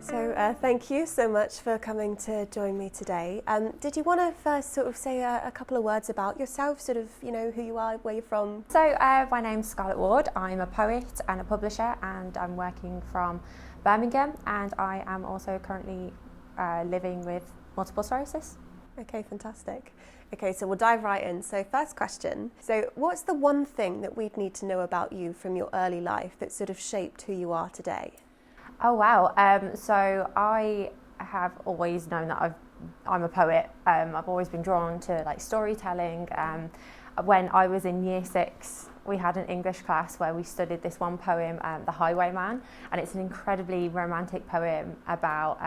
So thank you so much for coming to join me today. Did you want to first sort of say a couple of words about yourself, sort of, you know, who you are, where you're from? So my name's Scarlett Ward. I'm a poet and a publisher, and I'm working from Birmingham, and I am also currently living with multiple sclerosis. Okay, fantastic. Okay, so we'll dive right in. So first question. So what's the one thing that we'd need to know about you from your early life that sort of shaped who you are today? Oh wow! So I have always known that I'm a poet. I've always been drawn to like storytelling. When I was in year 6, we had an English class where we studied this one poem, The Highwayman, and it's an incredibly romantic poem about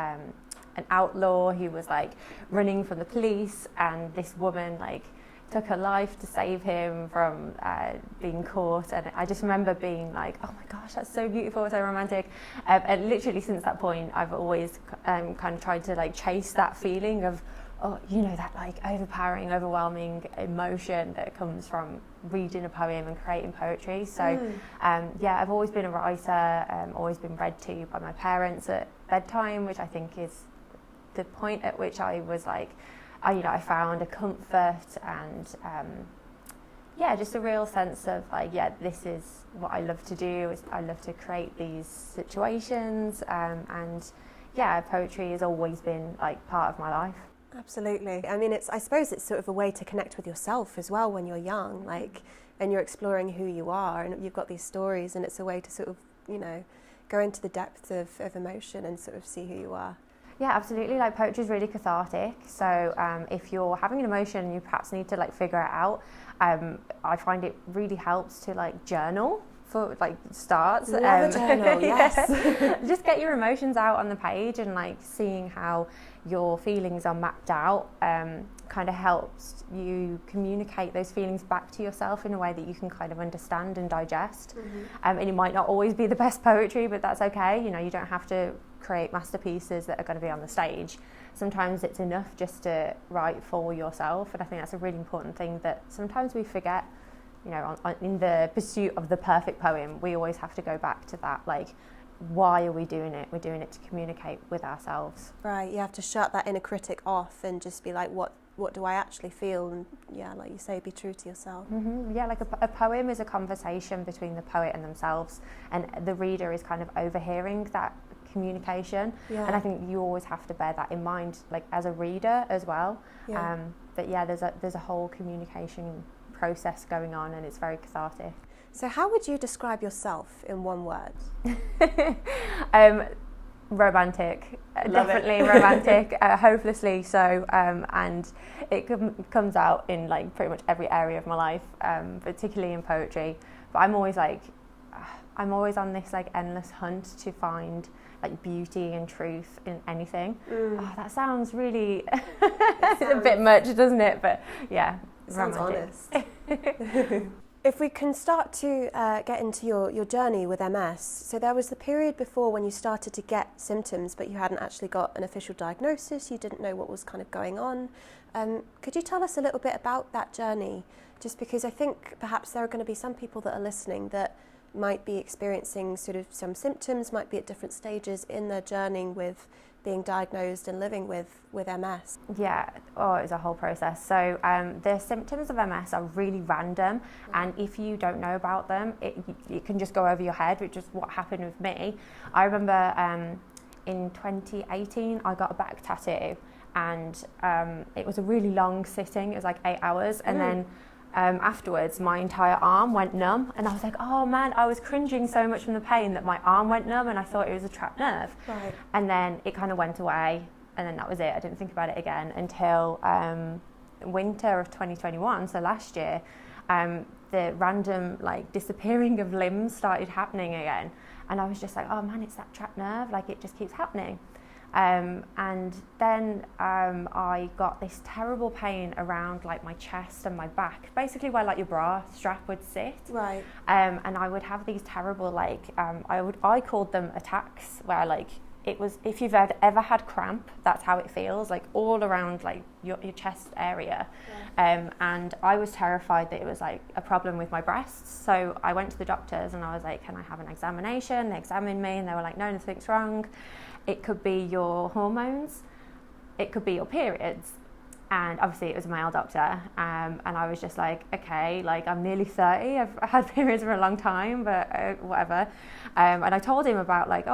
an outlaw who was like running from the police, and this woman like took her life to save him from being caught. And I just remember being like, oh my gosh, that's so beautiful, so romantic. And literally since that point, I've always kind of tried to like chase that feeling of, oh, you know, that like overpowering, overwhelming emotion that comes from reading a poem and creating poetry. So yeah, I've always been a writer, always been read to by my parents at bedtime, which I think is the point at which I was like, I found a comfort and yeah, just a real sense of like, yeah, this is what I love to do. I love to create these situations, and yeah, poetry has always been like part of my life. Absolutely. I mean, I suppose it's sort of a way to connect with yourself as well when you're young, like, and you're exploring who you are, and you've got these stories, and it's a way to sort of, you know, go into the depth of emotion and sort of see who you are. Yeah, absolutely. Like, poetry is really cathartic. So if you're having an emotion and you perhaps need to like figure it out, I find it really helps to like journal for like starts. Love a journal, yes. Just get your emotions out on the page, and like seeing how your feelings are mapped out kind of helps you communicate those feelings back to yourself in a way that you can kind of understand and digest. And it might not always be the best poetry, but that's okay. You know, you don't have to create on that are going to be on the stage. Sometimes it's enough just to write for yourself, and I think that's a really important thing that sometimes we forget. You know, in the pursuit of the perfect poem, we always have to go back to that, like, why are we doing it? We're doing it to communicate with ourselves. Right, you have to shut that inner critic off and just be like, what do I actually feel? And yeah, like you say, be true to yourself. Yeah, like a poem is a conversation between the poet and themselves, and the reader is kind of overhearing that communication. Yeah. And I think you always have to bear that in mind, like as a reader as well. Yeah. But yeah, there's a whole communication process going on, and it's very cathartic. So how would you describe yourself in one word? Romantic. Definitely romantic. Hopelessly so, and it comes out in like pretty much every area of my life, particularly in poetry. But I'm always on this like endless hunt to find like beauty and truth in anything. Oh, that sounds really a bit much, doesn't it? But yeah, sounds honest. If we can start to get into your journey with MS, so there was the period before when you started to get symptoms, but you hadn't actually got an official diagnosis, you didn't know what was kind of going on. Could you tell us a little bit about that journey? Just because I think perhaps there are going to be some people that are listening that might be experiencing sort of some symptoms, might be at different stages in their journey with being diagnosed and living with MS. Yeah, oh, it's a whole process. So the symptoms of MS are really random, and if you don't know about them, it can just go over your head, which is what happened with me. I remember in 2018, I got a back tattoo, and it was a really long sitting. It was like 8 hours, and then afterwards my entire arm went numb, and I was like, oh man, I was cringing so much from the pain that my arm went numb, and I thought it was a trapped nerve. Right. And then it kind of went away, and then that was it. I didn't think about it again until winter of 2021, so last year. The random like disappearing of limbs started happening again, and I was just like, oh man, it's that trapped nerve, like it just keeps happening. And then I got this terrible pain around like my chest and my back, basically where like your bra strap would sit. Right. And I would have these terrible like I called them attacks, where like it was, if you've ever had cramp, that's how it feels, like all around like your chest area. And I was terrified that it was like a problem with my breasts. So I went to the doctors and I was like, can I have an examination? They examined me and they were like, no, nothing's wrong. It could be your hormones. It could be your periods. And obviously it was a male doctor, and I was just like, okay, like I'm nearly 30, I've had periods for a long time, but whatever. And I told him about like,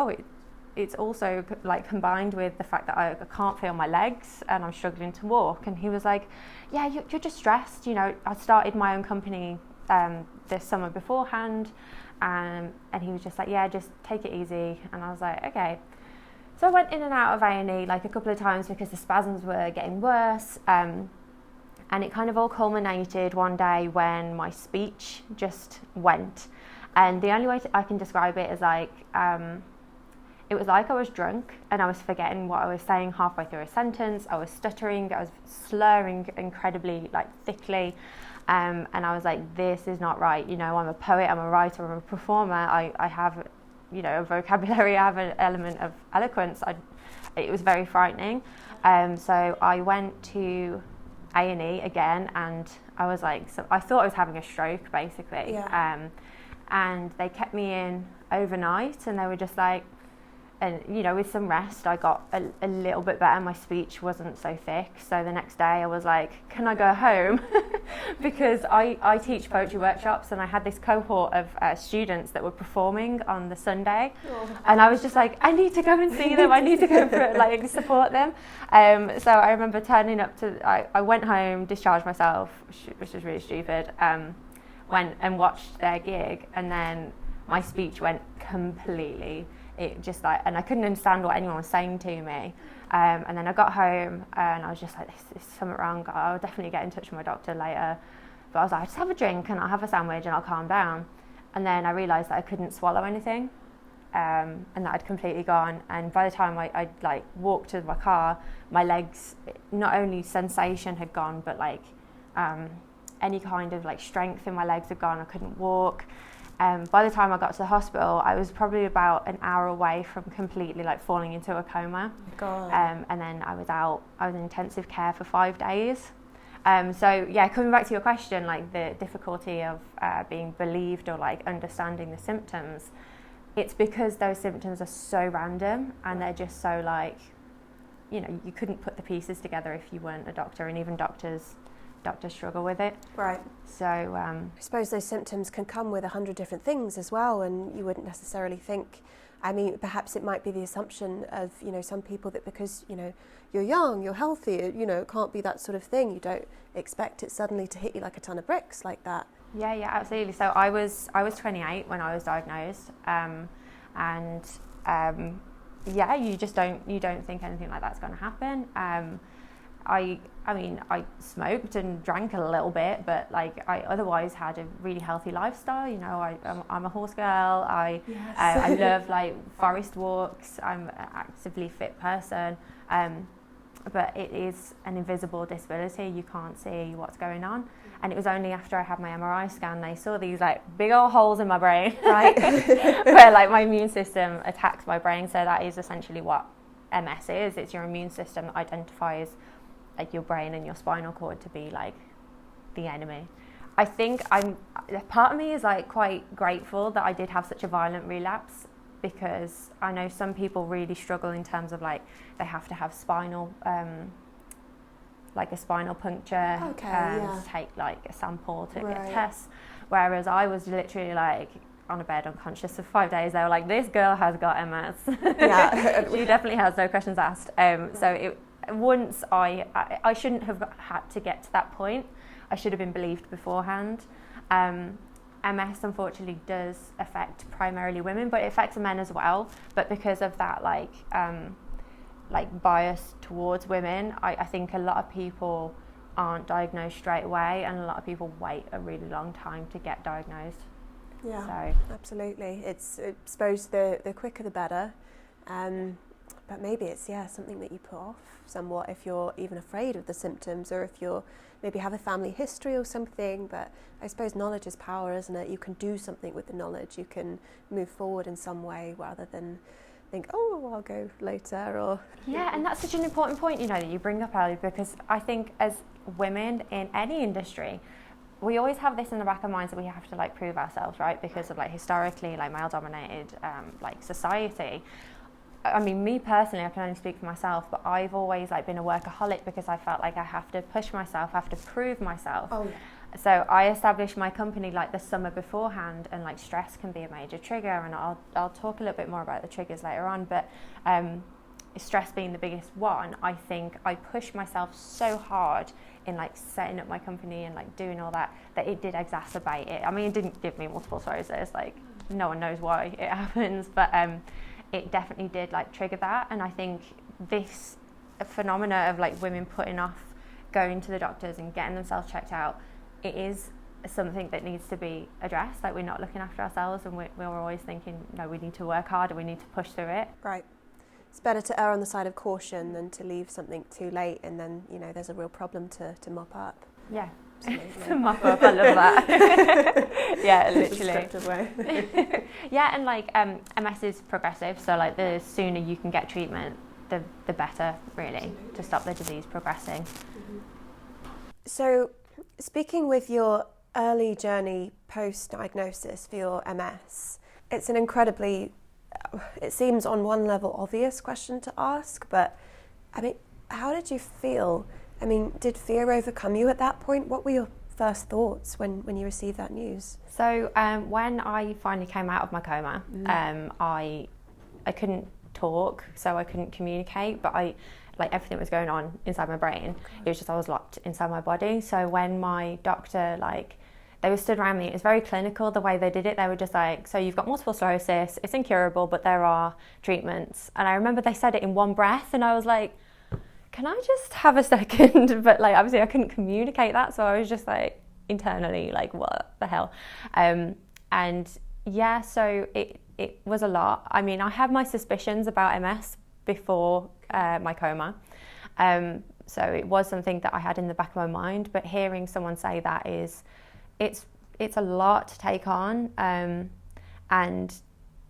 it's also like combined with the fact that I can't feel my legs and I'm struggling to walk. And he was like, yeah, you're just stressed. You know, I started my own company this summer beforehand, and he was just like, yeah, just take it easy. And I was like, okay. So I went in and out of A&E like a couple of times because the spasms were getting worse, and it kind of all culminated one day when my speech just went. And the only way I can describe it is like, it was like I was drunk and I was forgetting what I was saying halfway through a sentence. I was stuttering, I was slurring incredibly like thickly, and I was like, this is not right. You know, I'm a poet, I'm a writer, I'm a performer. I have, you know, a vocabulary, I have an element of eloquence. It was very frightening. So I went to A&E again, and I was like, I thought I was having a stroke basically. And they kept me in overnight, and they were just like, and you know, with some rest I got a little bit better. My speech wasn't so thick, so the next day I was like, can I go home? Because I teach poetry workshops, and I had this cohort of students that were performing on the Sunday. And I was just like, I need to go and see them, I need to go for like support them. So I remember turning up to, I went home, discharged myself, which was really stupid, went and watched their gig, and then my speech went completely, it just like, and I couldn't understand what anyone was saying to me. And then I got home and I was just like, this is something wrong. I'll definitely get in touch with my doctor later. But I was like, I'll just have a drink and I'll have a sandwich and I'll calm down. And then I realised that I couldn't swallow anything, and that I'd completely gone. And by the time I like walked to my car, my legs, not only sensation had gone, but like any kind of like strength in my legs had gone. I couldn't walk. By the time I got to the hospital, I was probably about an hour away from completely like falling into a coma. And then I was in intensive care for 5 days. So yeah, coming back to your question, like the difficulty of being believed or like understanding the symptoms, it's because those symptoms are so random and they're just so like, you know, you couldn't put the pieces together if you weren't a doctor, and even doctors struggle with it. Right. So I suppose those symptoms can come with 100 different things as well, and you wouldn't necessarily think, I mean, perhaps it might be the assumption of, you know, some people that because, you know, you're young, you're healthy, you know, it can't be that sort of thing. You don't expect it suddenly to hit you like a ton of bricks like that. Yeah, absolutely. So I was 28 when I was diagnosed, yeah, you don't think anything like that's going to happen. I mean, I smoked and drank a little bit, but like I otherwise had a really healthy lifestyle. You know, I'm a horse girl. I love like forest walks. I'm an actively fit person. But it is an invisible disability. You can't see what's going on. And it was only after I had my MRI scan, they saw these like big old holes in my brain, right? Where like my immune system attacks my brain. So that is essentially what MS is. It's your immune system that identifies like your brain and your spinal cord to be like the enemy. I think part of me is like quite grateful that I did have such a violent relapse, because I know some people really struggle in terms of like they have to have spinal like a spinal puncture to take like a sample to get tests, whereas I was literally like on a bed unconscious for 5 days. They were like, this girl has got MS. She definitely has, no questions asked. So once I shouldn't have had to get to that point. I should have been believed beforehand. MS unfortunately does affect primarily women, but it affects men as well. But because of that like bias towards women, I think a lot of people aren't diagnosed straight away, and a lot of people wait a really long time to get diagnosed. Yeah, so. Absolutely. I suppose the quicker the better. But maybe it's something that you put off somewhat if you're even afraid of the symptoms, or if you're maybe have a family history or something. But I suppose knowledge is power, isn't it? You can do something with the knowledge. You can move forward in some way rather than think, oh, I'll go later, or... Yeah, and that's such an important point, that you bring up earlier, because I think as women in any industry, we always have this in the back of our minds that we have to prove ourselves, right? Because of historically male-dominated society. I mean, me personally, I can only speak for myself, but I've always been a workaholic because I felt like I have to push myself, I have to prove myself. Oh, yeah. So I established my company the summer beforehand, and stress can be a major trigger, and I'll talk a little bit more about the triggers later on, but stress being the biggest one. I think I pushed myself so hard in setting up my company and doing all that it did exacerbate it. I mean, it didn't give me multiple sclerosis, no one knows why it happens, but it definitely did trigger that. And I think this phenomena of women putting off going to the doctors and getting themselves checked out, it is something that needs to be addressed. We're not looking after ourselves, and we're always thinking, no, we need to work harder, we need to push through it. Right. It's better to err on the side of caution than to leave something too late, and then there's a real problem to mop up. Yeah. To mop up, I love that. Yeah, literally. Way. Yeah, and MS is progressive, so the sooner you can get treatment, the better, really. Absolutely. To stop the disease progressing. Mm-hmm. So, speaking with your early journey post-diagnosis for your MS, it's an incredibly, it seems on one level obvious question to ask, but I mean, how did you feel? I mean, did fear overcome you at that point? What were your first thoughts when you received that news? So when I finally came out of my coma, I couldn't talk, so I couldn't communicate, but everything was going on inside my brain. It was just I was locked inside my body. So when my doctor, they were stood around me, it was very clinical the way they did it. They were just so you've got multiple sclerosis, it's incurable, but there are treatments. And I remember they said it in one breath, and I was like, can I just have a second? But obviously I couldn't communicate that, so I was just internally what the hell? And yeah, so it was a lot. I mean, I had my suspicions about MS before my coma, so it was something that I had in the back of my mind, but hearing someone say that it's a lot to take on. And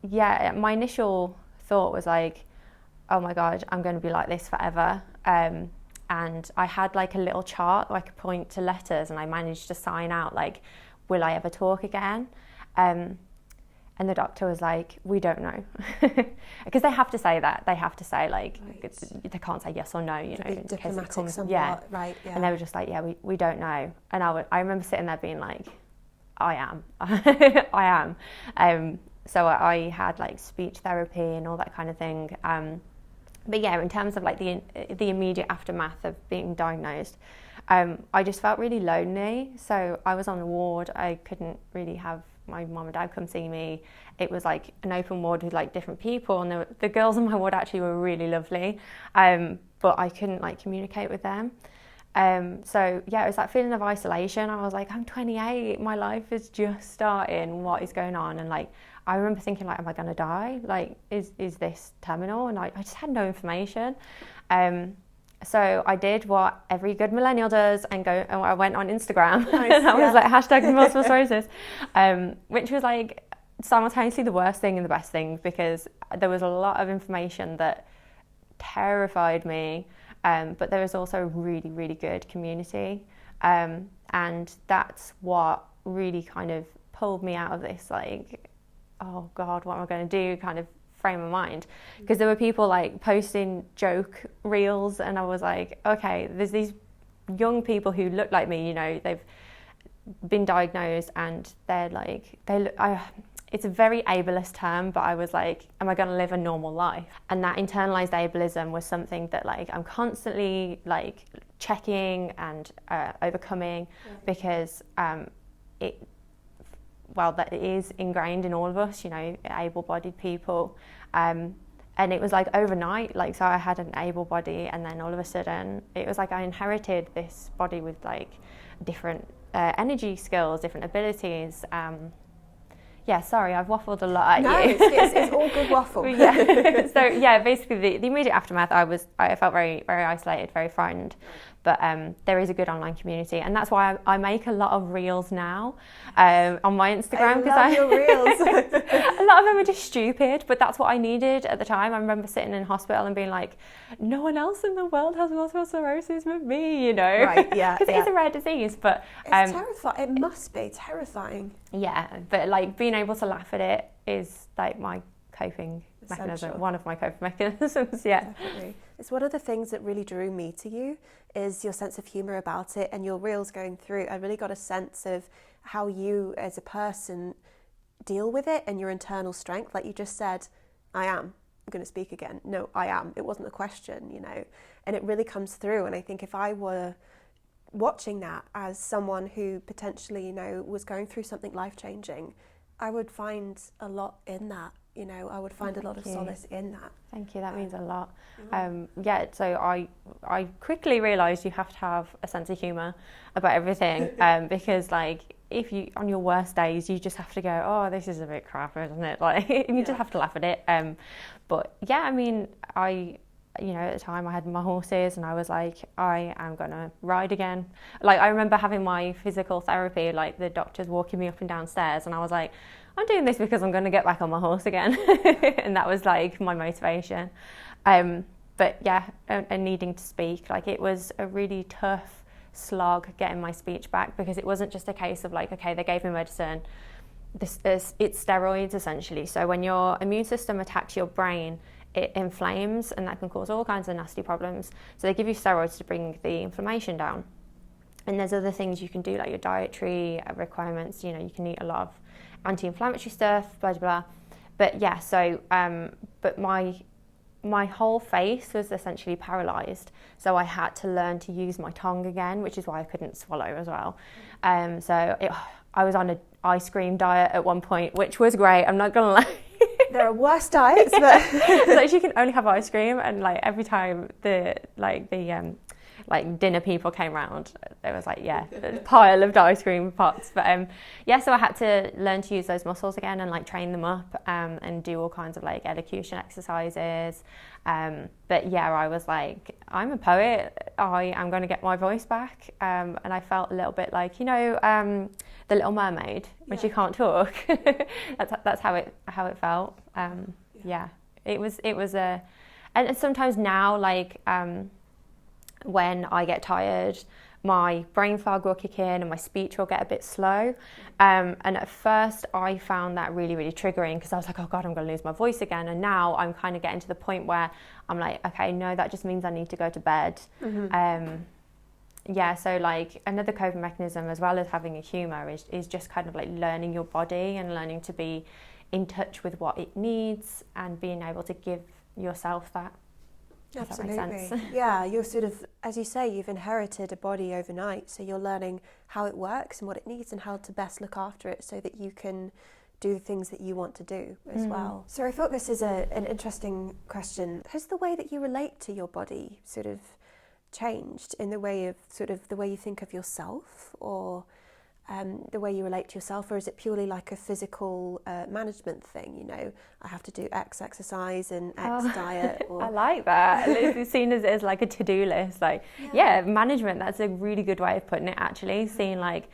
yeah, my initial thought was oh my God, I'm going to be like this forever. And I had a little chart where I could point to letters, and I managed to sign out will I ever talk again? And the doctor was we don't know. Because they have to say that. They have to say right. They can't say yes or no, in case it comes. Yeah. Right, yeah. And they were just we don't know. And I remember sitting there being I am. I am. So I had speech therapy and all that kind of thing. But yeah, in terms of the immediate aftermath of being diagnosed, I just felt really lonely. So I was on the ward. I couldn't really have my mum and dad come see me. It was an open ward with different people, and the girls in my ward actually were really lovely, but I couldn't communicate with them. So yeah, it was that feeling of isolation. I was I'm 28, my life is just starting, what is going on? And I remember thinking am I going to die? Is this terminal? And I just had no information. So I did what every good millennial does, and I went on Instagram. Nice, and I was hashtag multiple sclerosis, which was simultaneously the worst thing and the best thing, because there was a lot of information that terrified me, but there was also a really, really good community, and that's what really kind of pulled me out of this oh God, what am I going to do kind of frame of mind, because there were people posting joke reels, and I was okay, there's these young people who look like me, they've been diagnosed, and they're it's a very ableist term, but I was am I going to live a normal life? And that internalized ableism was something that I'm constantly checking and overcoming, because that is ingrained in all of us, able-bodied people. And it was overnight, so I had an able body, and then all of a sudden it was I inherited this body with different energy skills, different abilities. Yeah, sorry, I've waffled a lot at you. It's all good waffle. Yeah. So yeah, basically the immediate aftermath, I felt very, very isolated, very frightened. But there is a good online community, and that's why I make a lot of reels now on my Instagram. I love your reels. A lot of them are just stupid, but that's what I needed at the time. I remember sitting in hospital and being like, no one else in the world has multiple sclerosis but me, you know? Right, yeah. Because it is a rare disease, but... it's terrifying. It must be terrifying. Yeah, but like being able to laugh at it is like my coping mechanism, one of my coping mechanisms, yeah. Definitely. It's one of the things that really drew me to you is your sense of humour about it, and your reels going through. I really got a sense of how you as a person deal with it and your internal strength. Like you just said, I'm going to speak again. No, I am. It wasn't a question, you know, and it really comes through. And I think if I were watching that as someone who potentially, you know, was going through something life-changing, I would find a lot in that. You know, I would find a lot of solace in that. Thank you, that means a lot. So I quickly realised you have to have a sense of humour about everything, because like if you, on your worst days, you just have to go, oh, this is a bit crap, isn't it? Like you just have to laugh at it. But yeah, I mean, you know, at the time I had my horses and I was like, I am going to ride again. Like I remember having my physical therapy, like the doctors walking me up and down stairs, and I was like, I'm doing this because I'm going to get back on my horse again. And that was like my motivation. But yeah, and needing to speak, like it was a really tough slog getting my speech back, because it wasn't just a case of like, okay, they gave me medicine. It's steroids essentially. So when your immune system attacks your brain, it inflames, and that can cause all kinds of nasty problems. So they give you steroids to bring the inflammation down. And there's other things you can do, like your dietary requirements. You know, you can eat a lot of anti-inflammatory stuff, blah, blah, blah. But yeah, so, but my whole face was essentially paralysed. So I had to learn to use my tongue again, which is why I couldn't swallow as well. I was on an ice cream diet at one point, which was great. I'm not going to lie. There are worse diets, but so you can only have ice cream, and like every time the dinner people came round, there was like a pile of ice cream pots. But so I had to learn to use those muscles again and like train them up, and do all kinds of like elocution exercises. But yeah, I was like, I'm a poet. I am going to get my voice back, and I felt a little bit like, you know, the Little Mermaid when she can't talk. that's how it felt. It was and sometimes now like when I get tired, my brain fog will kick in and my speech will get a bit slow. And at first I found that really, really triggering, because I was like, oh God, I'm going to lose my voice again. And now I'm kind of getting to the point where I'm like, okay, no, that just means I need to go to bed. So like another coping mechanism, as well as having a humour, is just kind of like learning your body and learning to be in touch with what it needs and being able to give yourself that. Absolutely. That makes sense. Yeah, you're sort of, as you say, you've inherited a body overnight, so you're learning how it works and what it needs and how to best look after it so that you can do the things that you want to do as well. So I thought this is an interesting question. Has the way that you relate to your body sort of changed in the way of sort of the way you think of yourself, or the way you relate to yourself, or is it purely like a physical management thing? You know, I have to do X exercise and X diet. Or... I like that. It's seen as like a to-do list. Like, management. That's a really good way of putting it. Actually, seeing like.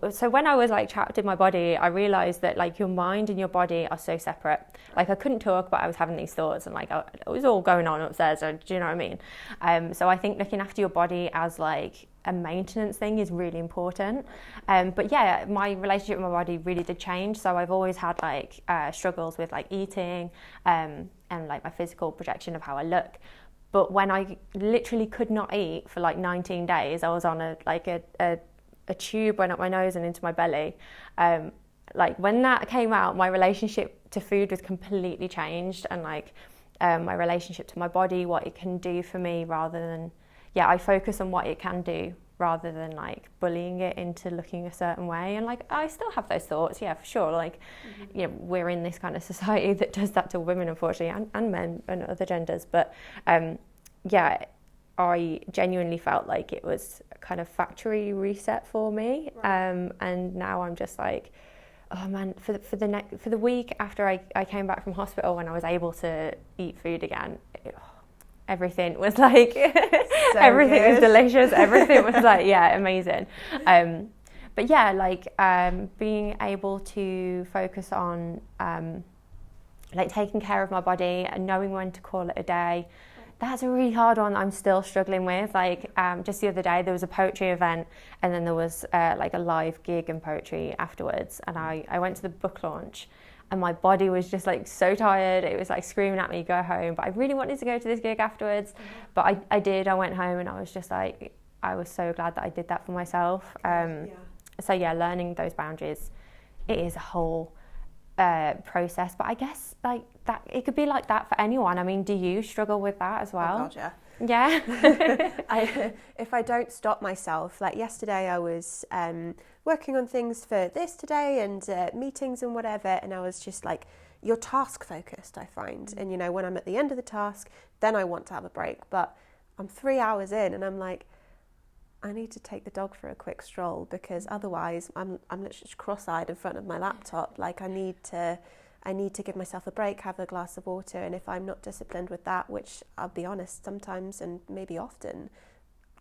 So when I was like trapped in my body, I realised that like your mind and your body are so separate. Like I couldn't talk, but I was having these thoughts, and like it was all going on upstairs. So, do you know what I mean? So I think looking after your body as like a maintenance thing is really important. But yeah, my relationship with my body really did change. So I've always had like struggles with like eating and like my physical projection of how I look. But when I literally could not eat for like 19 days, I was on a tube went up my nose and into my belly. Like when that came out, my relationship to food was completely changed, and like my relationship to my body, what it can do for me, rather than I focus on what it can do rather than like bullying it into looking a certain way. And like I still have those thoughts, for sure. Like we're in this kind of society that does that to women, unfortunately, and men and other genders. But I genuinely felt like it was a kind of factory reset for me. Right. And now I'm just like, oh man, for the week after I came back from hospital, when I was able to eat food again, everything was like, So everything good. was delicious. Everything was like, yeah, amazing. But yeah, like being able to focus on like taking care of my body and knowing when to call it a day. That's a really hard one I'm still struggling with. Like just the other day there was a poetry event and then there was like a live gig in poetry afterwards, and I went to the book launch and my body was just like so tired. It was like screaming at me, go home. But I really wanted to go to this gig afterwards. But I did. I went home and I was just like, I was so glad that I did that for myself. So yeah, learning those boundaries, it is a whole process. But I guess like that, it could be like that for anyone. I mean, do you struggle with that as well? Oh God, yeah. Yeah. If I don't stop myself, like yesterday I was working on things for this today and meetings and whatever, and I was just like, you're task focused, I find. And you know, when I'm at the end of the task, then I want to have a break. But I'm 3 hours in and I'm like, I need to take the dog for a quick stroll, because otherwise I'm literally just cross-eyed in front of my laptop. Like I need to give myself a break, have a glass of water, and if I'm not disciplined with that, which I'll be honest, sometimes and maybe often,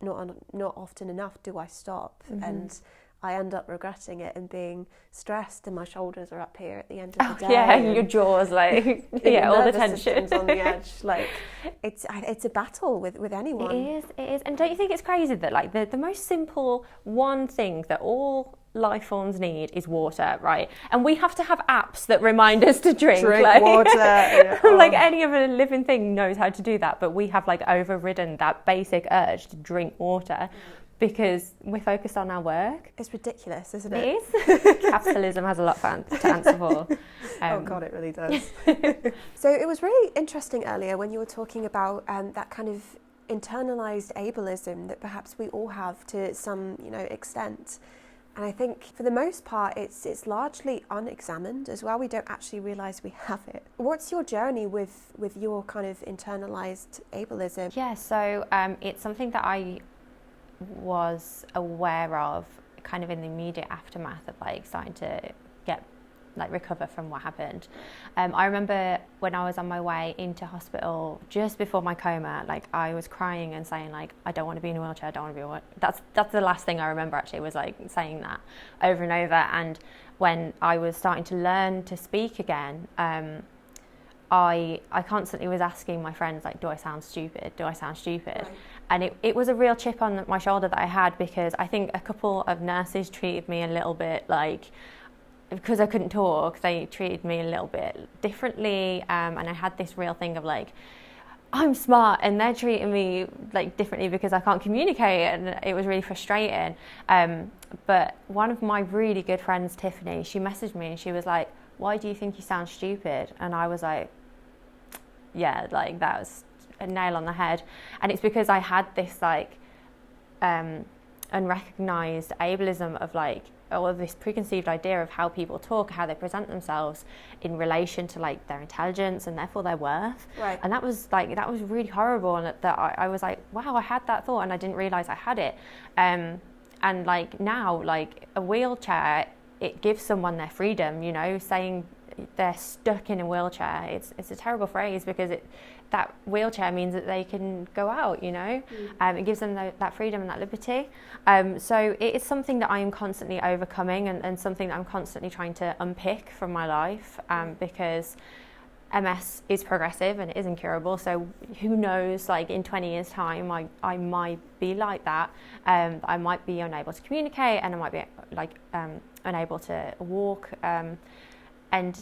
not often enough do I stop, and I end up regretting it and being stressed, and my shoulders are up here at the end of the day. Yeah, and your jaw's like, yeah, all the tension on the edge. Like it's a battle with anyone. It is. And don't you think it's crazy that like the most simple one thing that all life forms need is water, right? And we have to have apps that remind us to drink like, water. Yeah. Like any other living thing knows how to do that, but we have like overridden that basic urge to drink water because we're focused on our work. It's ridiculous, isn't it? It is. Capitalism has a lot to answer for. Oh God, it really does. So it was really interesting earlier when you were talking about that kind of internalized ableism that perhaps we all have to some, extent. And I think for the most part, it's largely unexamined as well. We don't actually realise we have it. What's your journey with your kind of internalized ableism? Yeah, so it's something that I was aware of kind of in the immediate aftermath of like starting to recover from what happened. I remember when I was on my way into hospital just before my coma, like I was crying and saying like, I don't want to be in a wheelchair, I don't want to be in a wheelchair. That's the last thing I remember actually, was like saying that over and over. And when I was starting to learn to speak again, I constantly was asking my friends like, do I sound stupid? Right. And it was a real chip on my shoulder that I had, because I think a couple of nurses treated me a little bit like, because I couldn't talk, they treated me a little bit differently, and I had this real thing of like, I'm smart and they're treating me like differently because I can't communicate, and it was really frustrating. But one of my really good friends, Tiffany, she messaged me and she was like, why do you think you sound stupid? And I was like, yeah, like that was a nail on the head. And it's because I had this like unrecognized ableism of like, or this preconceived idea of how people talk, how they present themselves in relation to like their intelligence and therefore their worth. Right. And that was really horrible. And that I was like, wow, I had that thought and I didn't realize I had it. And like now, like a wheelchair, it gives someone their freedom, saying they're stuck in a wheelchair. It's a terrible phrase, because that wheelchair means that they can go out, it gives them that freedom and that liberty. So it is something that I am constantly overcoming and something that I'm constantly trying to unpick from my life, because MS is progressive and it is incurable. So who knows, like in 20 years time, I might be like that. I might be unable to communicate, and I might be like unable to walk. And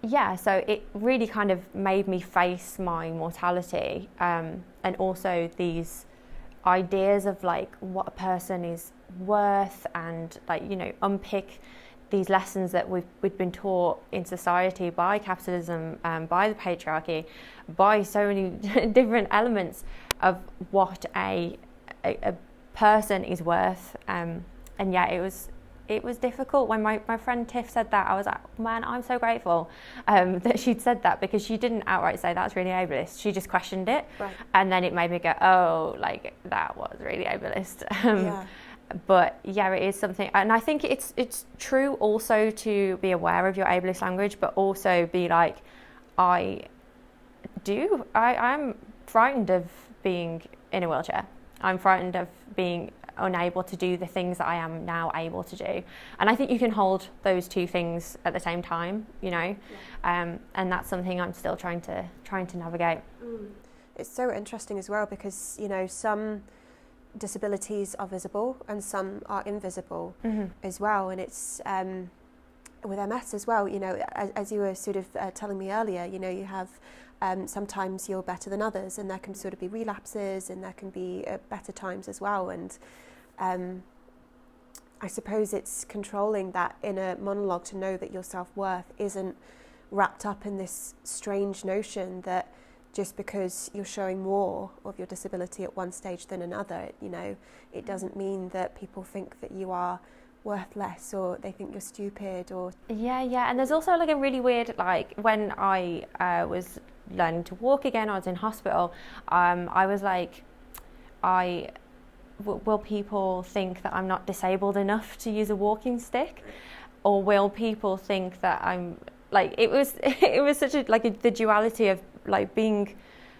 yeah, so it really kind of made me face my mortality, and also these ideas of like what a person is worth, and like, unpick these lessons that we've been taught in society by capitalism, by the patriarchy, by so many different elements of what a person is worth. And yeah, it was difficult when my friend Tiff said that. I was like, man, I'm so grateful that she'd said that, because she didn't outright say that's really ableist. She just questioned it. Right. And then it made me go, oh, like that was really ableist. Yeah. But yeah, it is something, and I think it's true also to be aware of your ableist language, but also be like, I'm frightened of being in a wheelchair. I'm frightened of being unable to do the things that I am now able to do. And I think you can hold those two things at the same time, you know, and that's something I'm still trying to navigate. It's so interesting as well because, you know, some disabilities are visible and some are invisible as well. And it's with MS as well, you know, as you were sort of telling me earlier, you know, you have sometimes you're better than others, and there can sort of be relapses, and there can be better times as well. And I suppose it's controlling that inner monologue to know that your self-worth isn't wrapped up in this strange notion that just because you're showing more of your disability at one stage than another, you know, it doesn't mean that people think that you are worth less or they think you're stupid or... Yeah. And there's also like a really weird, like when I was learning to walk again, I was in hospital, I was like, will people think that I'm not disabled enough to use a walking stick? Or will people think that I'm... Like, it was such a, like the duality of like being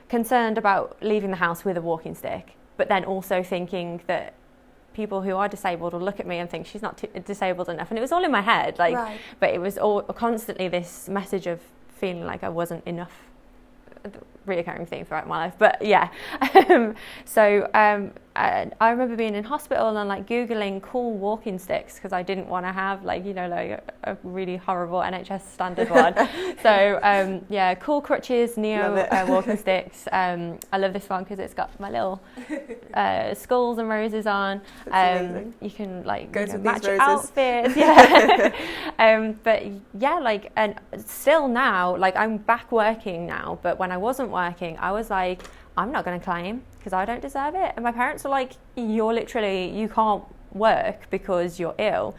concerned about leaving the house with a walking stick, but then also thinking that people who are disabled will look at me and think she's not disabled enough. And it was all in my head, like, right. But it was all constantly this message of feeling like I wasn't enough. Reoccurring theme throughout my life, but yeah. I remember being in hospital and like googling cool walking sticks because I didn't want to have like, you know, like a really horrible NHS standard one. So cool crutches, Neo walking sticks. I love this one because it's got my little skulls and roses on. You can like match your outfits. Yeah. But yeah, like, and still now, like I'm back working now, but when I wasn't working, I was like, I'm not going to claim because I don't deserve it. And my parents were like, you can't work because you're ill.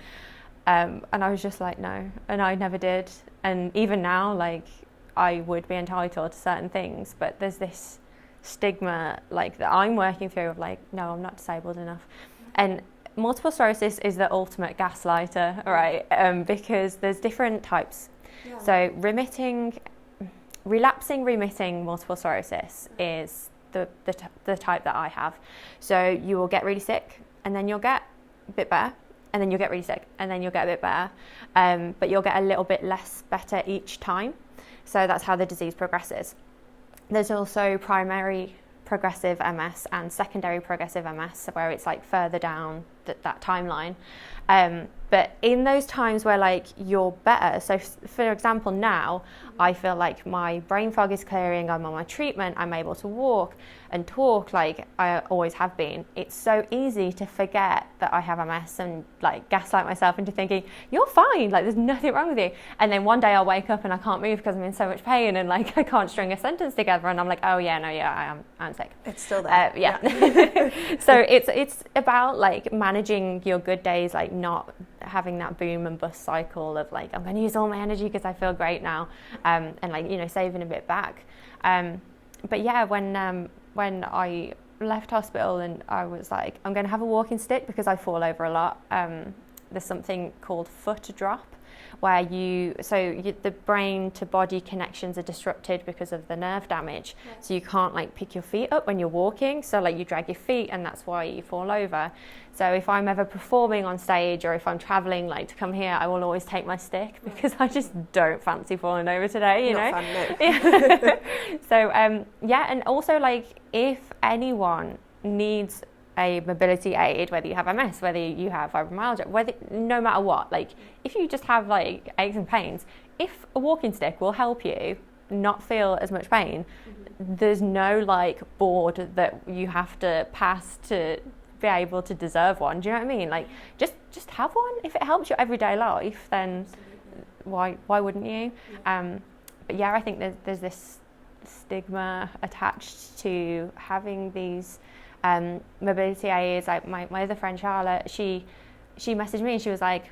And I was just like, no. And I never did. And even now, like, I would be entitled to certain things, but there's this stigma like that I'm working through of like, no, I'm not disabled enough. And multiple sclerosis is the ultimate gaslighter, right? Because there's different types. Yeah. So relapsing remitting multiple sclerosis is the type that I have. So you will get really sick and then you'll get a bit better and then you'll get really sick and then you'll get a bit better, but you'll get a little bit less better each time. So that's how the disease progresses. There's also primary progressive MS and secondary progressive MS, where it's like further down that timeline. But in those times where like you're better, so for example now, I feel like my brain fog is clearing, I'm on my treatment, I'm able to walk and talk like I always have been. It's so easy to forget that I have MS and like gaslight myself into thinking, you're fine, like there's nothing wrong with you. And then one day I'll wake up and I can't move because I'm in so much pain and like I can't string a sentence together and I'm like, I'm sick. It's still there. Yeah. So it's about like managing your good days, like not having that boom and bust cycle of like, I'm going to use all my energy because I feel great now, and like, you know, saving a bit back. But yeah, when I left hospital and I was like, I'm going to have a walking stick because I fall over a lot. There's something called foot drop, where the brain to body connections are disrupted because of the nerve damage. Yeah. So you can't like pick your feet up when you're walking. So like you drag your feet and that's why you fall over. So if I'm ever performing on stage or if I'm traveling like to come here, I will always take my stick because I just don't fancy falling over today, you know? Fun, no. Yeah. So and also like if anyone needs a mobility aid, whether you have MS, whether you have fibromyalgia, no matter what, like if you just have like aches and pains, if a walking stick will help you not feel as much pain, there's no like board that you have to pass to be able to deserve one. Do you know what I mean? Like just have one. If it helps your everyday life, then why wouldn't you? But yeah, I think there's this stigma attached to having these mobility aids. Like my other friend Scarlett, she messaged me and she was like,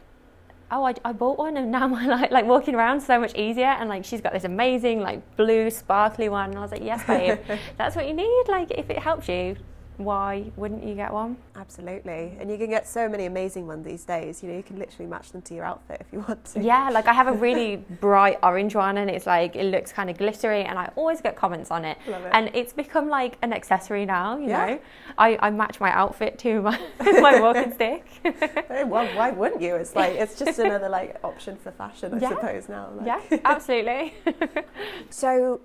oh, I bought one and now my like walking around so much easier, and like she's got this amazing like blue sparkly one, and I was like, yes babe, that's what you need. Like if it helps you, why wouldn't you get one? Absolutely. And you can get so many amazing ones these days. You know, you can literally match them to your outfit if you want to. Yeah, like I have a really bright orange one, and it's like, it looks kind of glittery, and I always get comments on it. Love it. And it's become like an accessory now, you know. I match my outfit to my walking stick. Well, why wouldn't you? It's like, it's just another like option for fashion, I suppose now. Like. Yeah, absolutely. So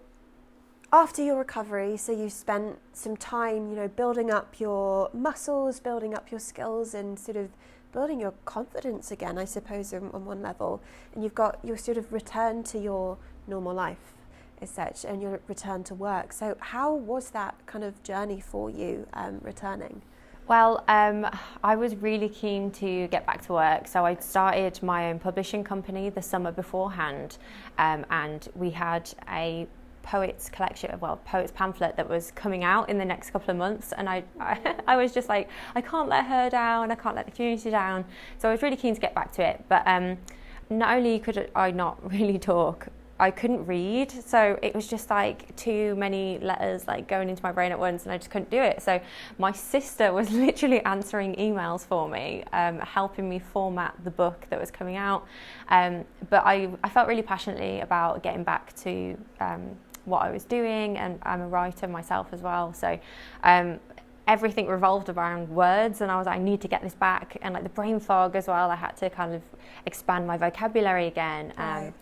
after your recovery, so you spent some time, you know, building up your muscles, building up your skills, and sort of building your confidence again, I suppose, on one level. And you've got your sort of return to your normal life as such, and your return to work. So how was that kind of journey for you, returning? Well, I was really keen to get back to work, so I started my own publishing company the summer beforehand, and we had a poets pamphlet that was coming out in the next couple of months, and I was just like, I can't let her down, I can't let the community down, so I was really keen to get back to it. But not only could I not really talk, I couldn't read, so it was just like too many letters like going into my brain at once, and I just couldn't do it. So my sister was literally answering emails for me, helping me format the book that was coming out. But I felt really passionately about getting back to what I was doing, and I'm a writer myself as well, so everything revolved around words, and I was like, I need to get this back. And like the brain fog as well, I had to kind of expand my vocabulary again. Right.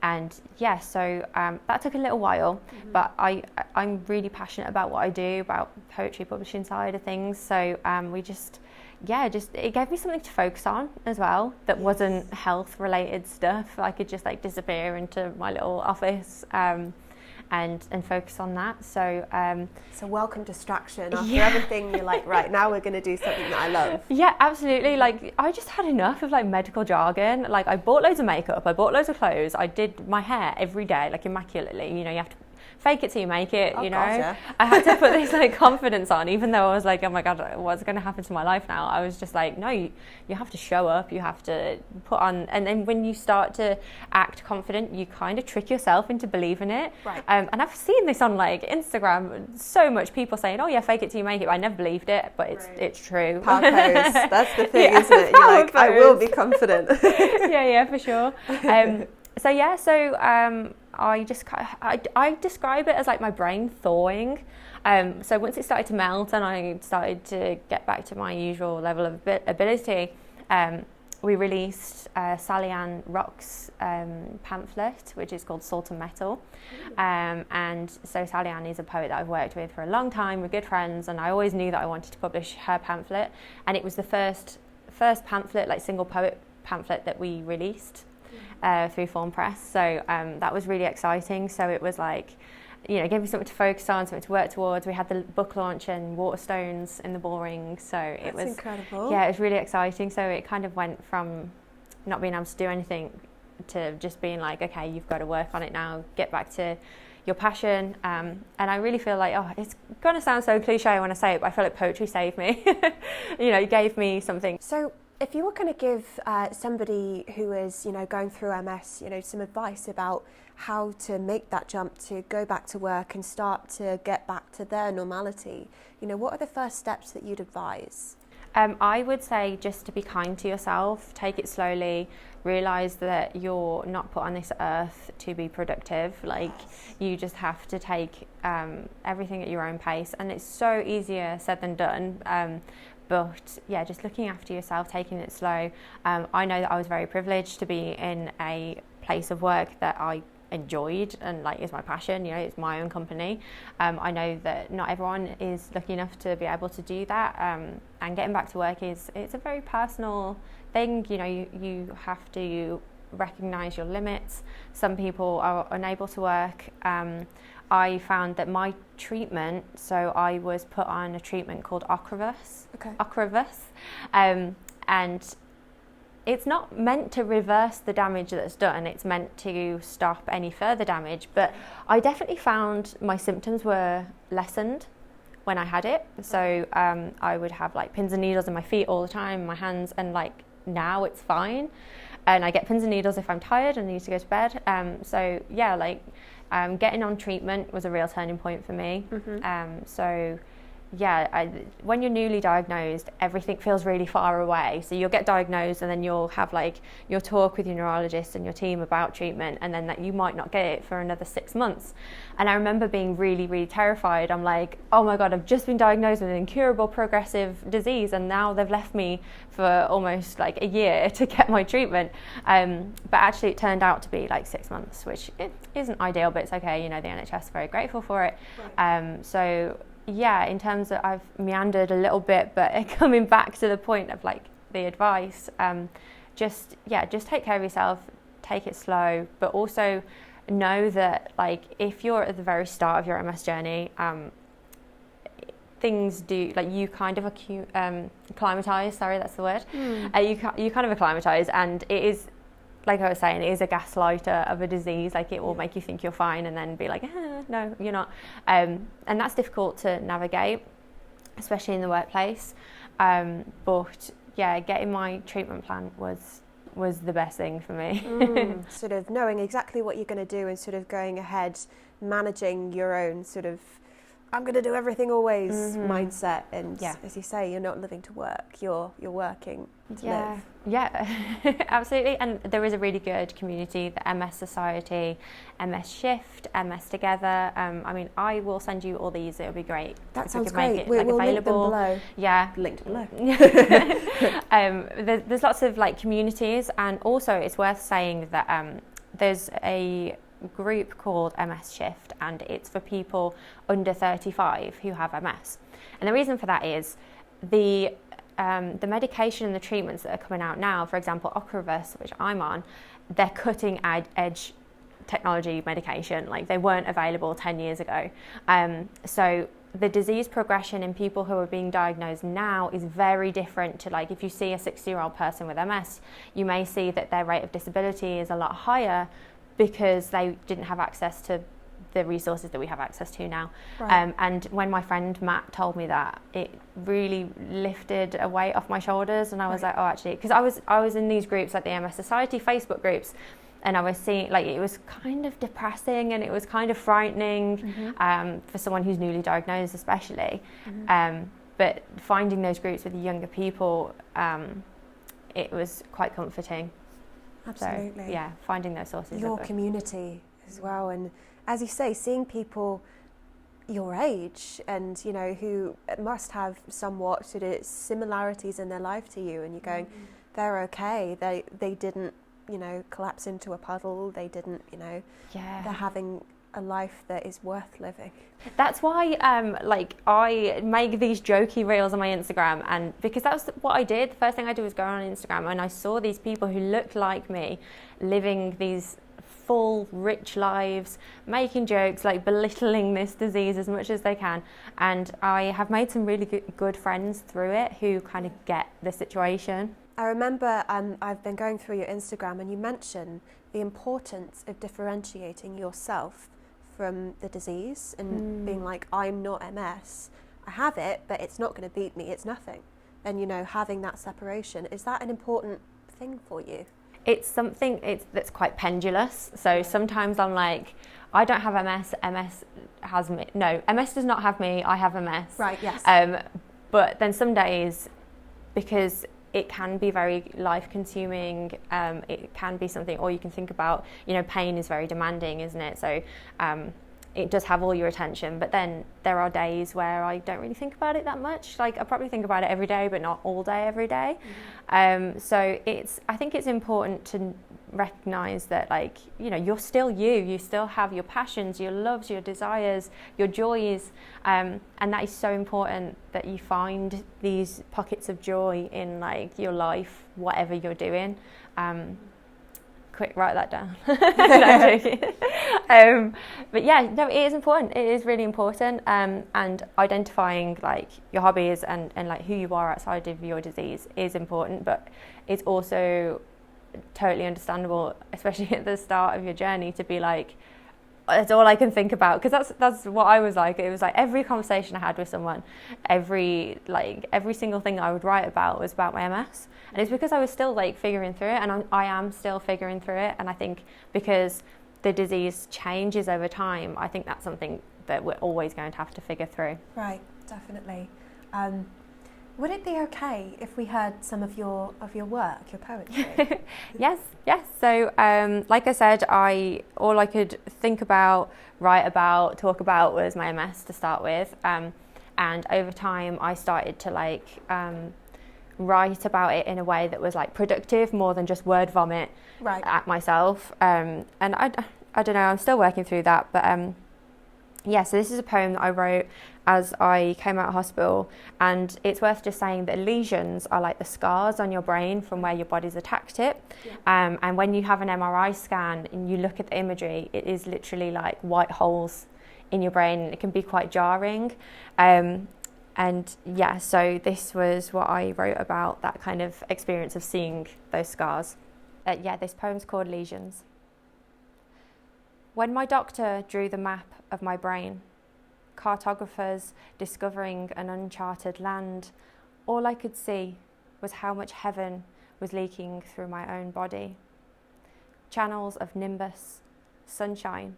And yeah, so that took a little while, but I'm really passionate about what I do, about poetry publishing side of things. So it gave me something to focus on as well that wasn't health related stuff. I could just like disappear into my little office and focus on that. So it's a welcome distraction after everything. You're like, right, now we're going to do something that I love. Yeah, absolutely. Like I just had enough of like medical jargon. Like I bought loads of makeup, I bought loads of clothes, I did my hair every day, like immaculately. You know, you have to fake it till you make it, you know. Gotcha. I had to put this like confidence on, even though I was like, oh my God, what's going to happen to my life now? I was just like, no, you have to show up, you have to put on, and then when you start to act confident, you kind of trick yourself into believing it. Right. And I've seen this on like Instagram, so much people saying, oh yeah, fake it till you make it. I never believed it, but it's true. Power pose, that's the thing, yeah, isn't it? You're like, I will be confident. yeah, for sure. I describe it as like my brain thawing. So once it started to melt and I started to get back to my usual level of ability, we released Sally Ann Rock's pamphlet, which is called Salt and Metal. And so Sally Ann is a poet that I've worked with for a long time. We're good friends, and I always knew that I wanted to publish her pamphlet. And it was the first pamphlet, like single poet pamphlet that we released through Form Press. So that was really exciting. So it was like, you know, gave me something to focus on, something to work towards. We had the book launch and Waterstones in the Bullring, so it was incredible. Yeah, it was really exciting. So it kind of went from not being able to do anything to just being like, okay, you've got to work on it now, get back to your passion. And I really feel like, it's going to sound so cliche when I say it, but I feel like poetry saved me. You know, it gave me something. So if you were going to give somebody who is, you know, going through MS, you know, some advice about how to make that jump to go back to work and start to get back to their normality, you know, what are the first steps that you'd advise? I would say just to be kind to yourself, take it slowly, realise that you're not put on this earth to be productive. Like, you just have to take everything at your own pace, and it's so easier said than done. But yeah, just looking after yourself, taking it slow. I know that I was very privileged to be in a place of work that I enjoyed and like is my passion, you know, it's my own company. I know that not everyone is lucky enough to be able to do that, and getting back to work it's a very personal thing. You know, you have to recognise your limits. Some people are unable to work. I found that my treatment, so I was put on a treatment called Ocrevus. Okay. Ocrevus, and it's not meant to reverse the damage that's done, it's meant to stop any further damage, but I definitely found my symptoms were lessened when I had it. So I would have like pins and needles in my feet all the time, my hands, and like now it's fine. And I get pins and needles if I'm tired and need to go to bed. So yeah, like getting on treatment was a real turning point for me. So when you're newly diagnosed, everything feels really far away. So you'll get diagnosed and then you'll have like your talk with your neurologist and your team about treatment, and then that you might not get it for another 6 months. And I remember being really, really terrified. I'm like, oh my God, I've just been diagnosed with an incurable progressive disease and now they've left me for almost like a year to get my treatment. But actually it turned out to be like 6 months, which it isn't ideal, but it's okay. You know, the NHS are very grateful for it. Right. So yeah, in terms of, I've meandered a little bit, but coming back to the point of like the advice, just take care of yourself, take it slow, but also know that like if you're at the very start of your MS journey, things do, like you kind of acclimatise, sorry, that's the word. You kind of acclimatise, and it is, like I was saying, it is a gaslighter of a disease. Like it will make you think you're fine and then be like, no, you're not. And that's difficult to navigate, especially in the workplace. But yeah, getting my treatment plan was the best thing for me. Sort of knowing exactly what you're going to do and sort of going ahead, managing your own sort of, I'm going to do everything always mindset. And as you say, you're not living to work, you're working to live. Yeah, absolutely. And there is a really good community, the MS Society, MS Shift, MS Together. I mean, I will send you all these. It would be great. That sounds great. We'll available. Link them below. Yeah. Linked below. There's lots of like communities, and also it's worth saying that there's a group called MS Shift, and it's for people under 35 who have MS. And the reason for that is the medication and the treatments that are coming out now, for example, Ocrevus, which I'm on, they're cutting edge technology medication. Like they weren't available 10 years ago. So the disease progression in people who are being diagnosed now is very different to, like, if you see a 60-year-old person with MS, you may see that their rate of disability is a lot higher because they didn't have access to the resources that we have access to now. Right. And when my friend Matt told me that, it really lifted a weight off my shoulders, and I was like, oh, actually, because I was in these groups, like the MS Society Facebook groups, and I was seeing, like, it was kind of depressing and it was kind of frightening for someone who's newly diagnosed especially. But finding those groups with the younger people, it was quite comforting. Absolutely. So, yeah, finding those sources. Your community as well, and as you say, seeing people your age and, you know, who must have somewhat sort of similarities in their life to you, and you're going, they're okay, they didn't, you know, collapse into a puddle, they didn't, you know, they're having a life that is worth living. That's why like I make these jokey reels on my Instagram, and because that's what I did. The first thing I did was go on Instagram, and I saw these people who looked like me living these full, rich lives, making jokes, like belittling this disease as much as they can. And I have made some really good friends through it who kind of get the situation. I remember I've been going through your Instagram, and you mention the importance of differentiating yourself from the disease and being like, I'm not MS, I have it, but it's not going to beat me, it's nothing. And, you know, having that separation, is that an important thing for you? It's something that's quite pendulous. So sometimes I'm like, I don't have MS, MS has me. No, MS does not have me, I have MS. Right, yes. But then some days, because it can be very life-consuming, it can be something, or you can think about, you know, pain is very demanding, isn't it? So it does have all your attention, but then there are days where I don't really think about it that much. Like, I probably think about it every day, but not all day, every day. So I think it's important to recognise that, like, you know, you're still you still have your passions, your loves, your desires, your joys, and that is so important, that you find these pockets of joy in, like, your life, whatever you're doing. Quick, write that down. No, I'm joking. But yeah, no, it is important. It is really important. And identifying, like, your hobbies and like who you are outside of your disease is important, but it's also totally understandable, especially at the start of your journey, to be like, that's all I can think about, because that's what I was like. It was like every conversation I had with someone, every single thing I would write about was about my MS, and it's because I was still, like, figuring through it, and I am still figuring through it. And I think because the disease changes over time, I think that's something that we're always going to have to figure through. Right, definitely. Would it be okay if we heard some of your work, your poetry? Yes. So, like I said, all I could think about, write about, talk about was my MS to start with, and over time I started to write about it in a way that was like productive, more than just word vomit at myself. And I don't know, I'm still working through that, but so this is a poem that I wrote as I came out of hospital, and it's worth just saying that lesions are like the scars on your brain from where your body's attacked it. And when you have an MRI scan and you look at the imagery, it is literally like white holes in your brain. It can be quite jarring. So this was what I wrote about, that kind of experience of seeing those scars. This poem's called Lesions. When my doctor drew the map of my brain, cartographers discovering an uncharted land, all I could see was how much heaven was leaking through my own body. Channels of nimbus, sunshine,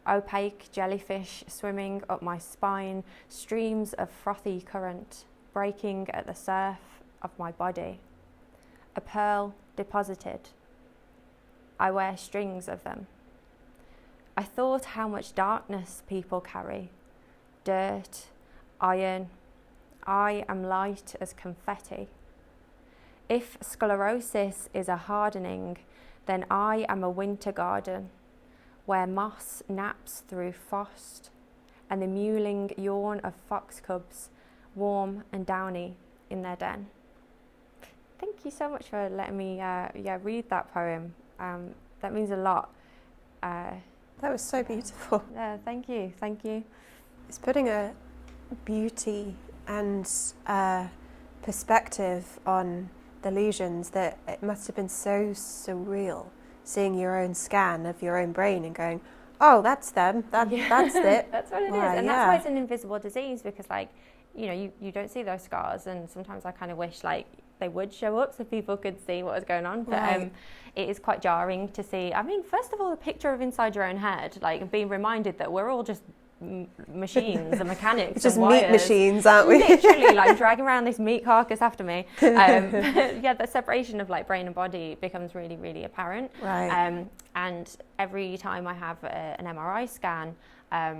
opaque jellyfish swimming up my spine, streams of frothy current breaking at the surf of my body. A pearl deposited. I wear strings of them. I thought how much darkness people carry. Dirt, iron. I am light as confetti. If sclerosis is a hardening, then I am a winter garden, where moss naps through frost, and the mewling yawn of fox cubs, warm and downy in their den. Thank you so much for letting me read that poem. That means a lot. That was so beautiful. Yeah, thank you. It's putting a beauty and perspective on the lesions that it must have been so surreal, seeing your own scan of your own brain and going, oh, that's them, that's it. That's what it is. And that's why it's an invisible disease, because you don't see those scars, and sometimes I kind of wish they would show up so people could see what was going on. But it is quite jarring to see. I mean, first of all, the picture of inside your own head, being reminded that we're all just machines and mechanics. It's just meat machines, aren't we? Literally, dragging around this meat carcass after me. The separation of brain and body becomes really, really apparent. Right. And every time I have an MRI scan, I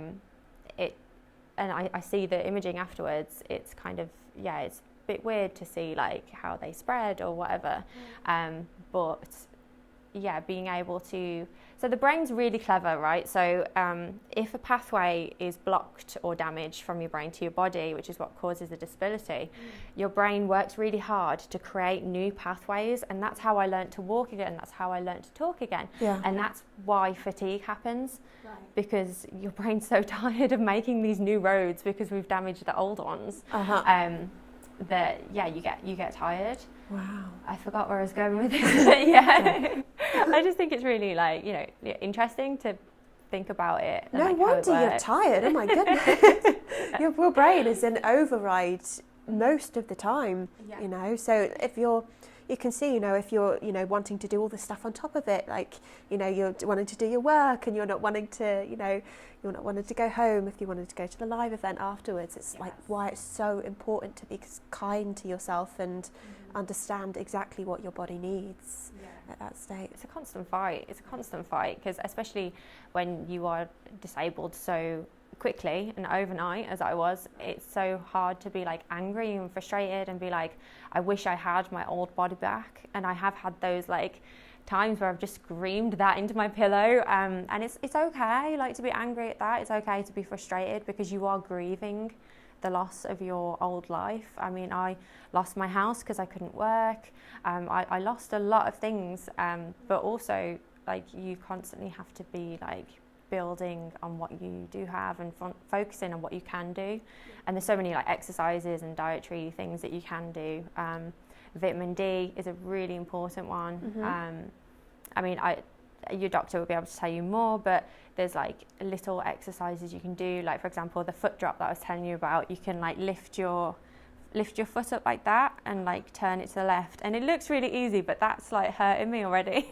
see the imaging afterwards, it's kind of, it's a bit weird to see how they spread or whatever. But being able to, so the brain's really clever, right? So if a pathway is blocked or damaged from your brain to your body, which is what causes the disability, your brain works really hard to create new pathways, and that's how I learned to walk again, that's how I learned to talk again. And that's why fatigue happens, because your brain's so tired of making these new roads because we've damaged the old ones. That you get tired. Wow. I forgot where I was going with this. I just think it's really interesting to think about it. And no wonder you're tired. Oh my goodness. Your brain is in override most of the time. So if you can see, if you're, wanting to do all the stuff on top of it, you're wanting to do your work and you're not wanting to, you're not wanting to go home if you wanted to go to the live event afterwards. It's why it's so important to be kind to yourself and understand exactly what your body needs at that state. It's a constant fight. Because especially when you are disabled so quickly and overnight, as I was, it's so hard to be angry and frustrated and be I wish I had my old body back. And I have had those times where I've just screamed that into my pillow, and it's okay to be angry at that. It's okay to be frustrated, because you are grieving the loss of your old life. I mean, I lost my house because I couldn't work. I lost a lot of things, but also you constantly have to be building on what you do have and focusing on what you can do. And there's so many exercises and dietary things that you can do. Vitamin D is a really important one. Your doctor will be able to tell you more, but there's little exercises you can do. For example, the foot drop that I was telling you about, you can lift your lift your foot up like that and like turn it to the left, and it looks really easy, but that's like hurting me already.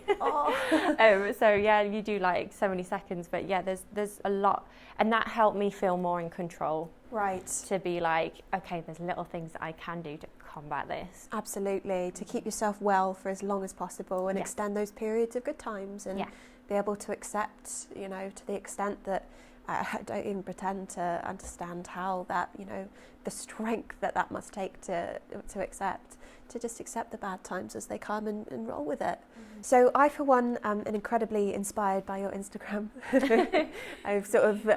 So yeah, you do like so many seconds, but yeah, there's a lot, and that helped me feel more in control. Right. To be like, okay, there's little things that I can do to combat this. Absolutely, to keep yourself well for as long as possible and extend those periods of good times, and be able to accept, you know, to the extent that I don't even pretend to understand how that, you know, the strength that must take to accept, to just accept the bad times as they come and roll with it. So I, for one, am incredibly inspired by your Instagram. I've sort of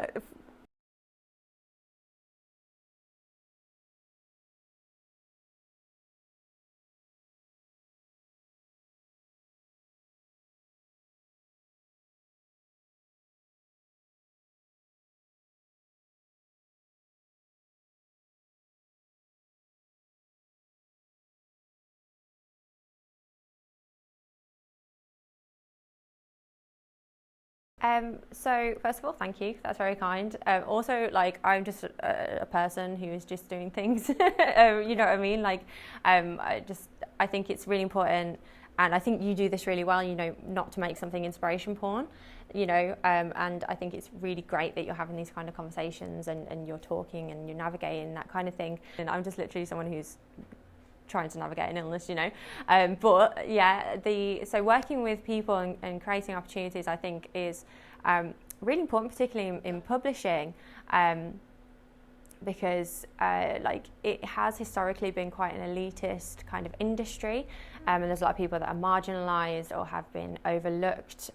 so first of all, thank you. That's very kind. Also, like, I'm just a person who is just doing things. You know what I mean? Like, I think it's really important, and I think you do this really well. You know, not to make something inspiration porn. You know, and I think it's really great that you're having these kind of conversations and you're talking and you're navigating that kind of thing. And I'm just literally someone who's trying to navigate an illness, you know. But yeah, so working with people and creating opportunities, I think, is really important, particularly in publishing, because like, it has historically been quite an elitist kind of industry, and there's a lot of people that are marginalised or have been overlooked.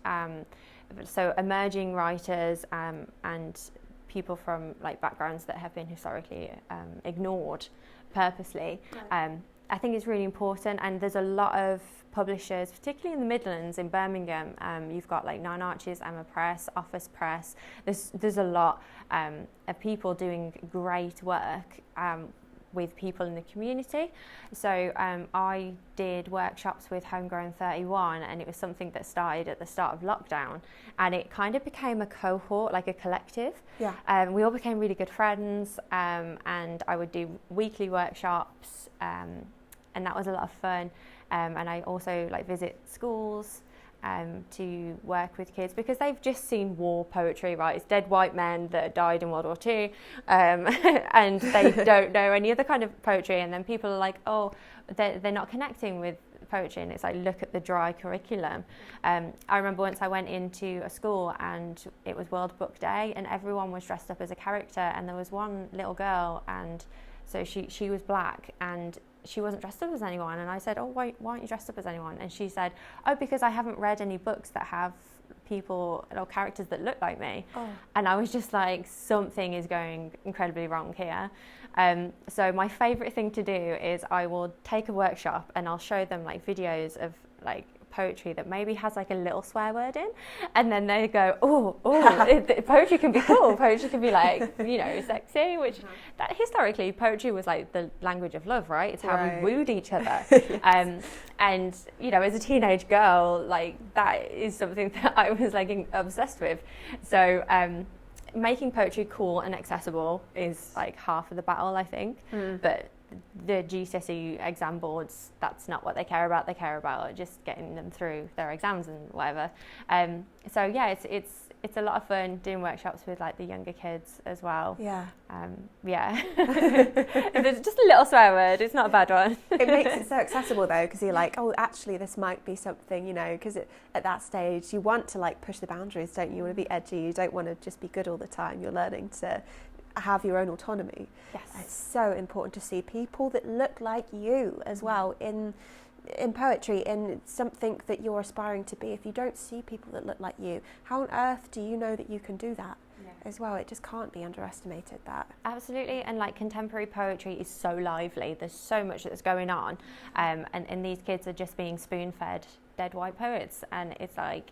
So emerging writers and people from like backgrounds that have been historically ignored purposely. I think it's really important, and there's a lot of publishers, particularly in the Midlands, in Birmingham. You've got like Nine Arches, Emma Press, Office Press. There's a lot of people doing great work with people in the community. So I did workshops with Homegrown 31, and it was something that started at the start of lockdown, and it kind of became a cohort, like a collective. We all became really good friends, and I would do weekly workshops, and that was a lot of fun. And I also like visit schools to work with kids, because they've just seen war poetry, right? It's dead white men that died in World War II, and they don't know any other kind of poetry. And then people are like, oh, they're not connecting with poetry, and it's like, look at the dry curriculum. I remember once I went into a school and it was World Book Day, and everyone was dressed up as a character, and there was one little girl, and so she was black, and she wasn't dressed up as anyone. And I said, oh, why aren't you dressed up as anyone? And she said, oh, because I haven't read any books that have people or characters that look like me. And I was just like, something is going incredibly wrong here. So my favourite thing to do is I will take a workshop and I'll show them like videos of like poetry that maybe has like a little swear word in, and then they go, poetry can be cool. Poetry can be like, you know, sexy, which that historically poetry was like the language of love, right? It's how we wooed each other. And you know, as a teenage girl, like, that is something that I was like obsessed with. So making poetry cool and accessible is like half of the battle, I think. But the GCSE exam boards, that's not what they care about. They care about just getting them through their exams and whatever. So yeah, it's a lot of fun doing workshops with like the younger kids as well. Yeah. There's just a little swear word. It's not a bad one. It makes it so accessible though, because you're like, oh, actually this might be something, you know, because at that stage you want to like push the boundaries, don't you? You want to be edgy. You don't want to just be good all the time. You're learning to have your own autonomy. Yes. It's so important to see people that look like you as well in poetry, in something that you're aspiring to be. If you don't see people that look like you, how on earth do you know that you can do that as well? It just can't be underestimated, that. Absolutely. And like, contemporary poetry is so lively. There's so much that's going on, and these kids are just being spoon-fed dead white poets, and it's like,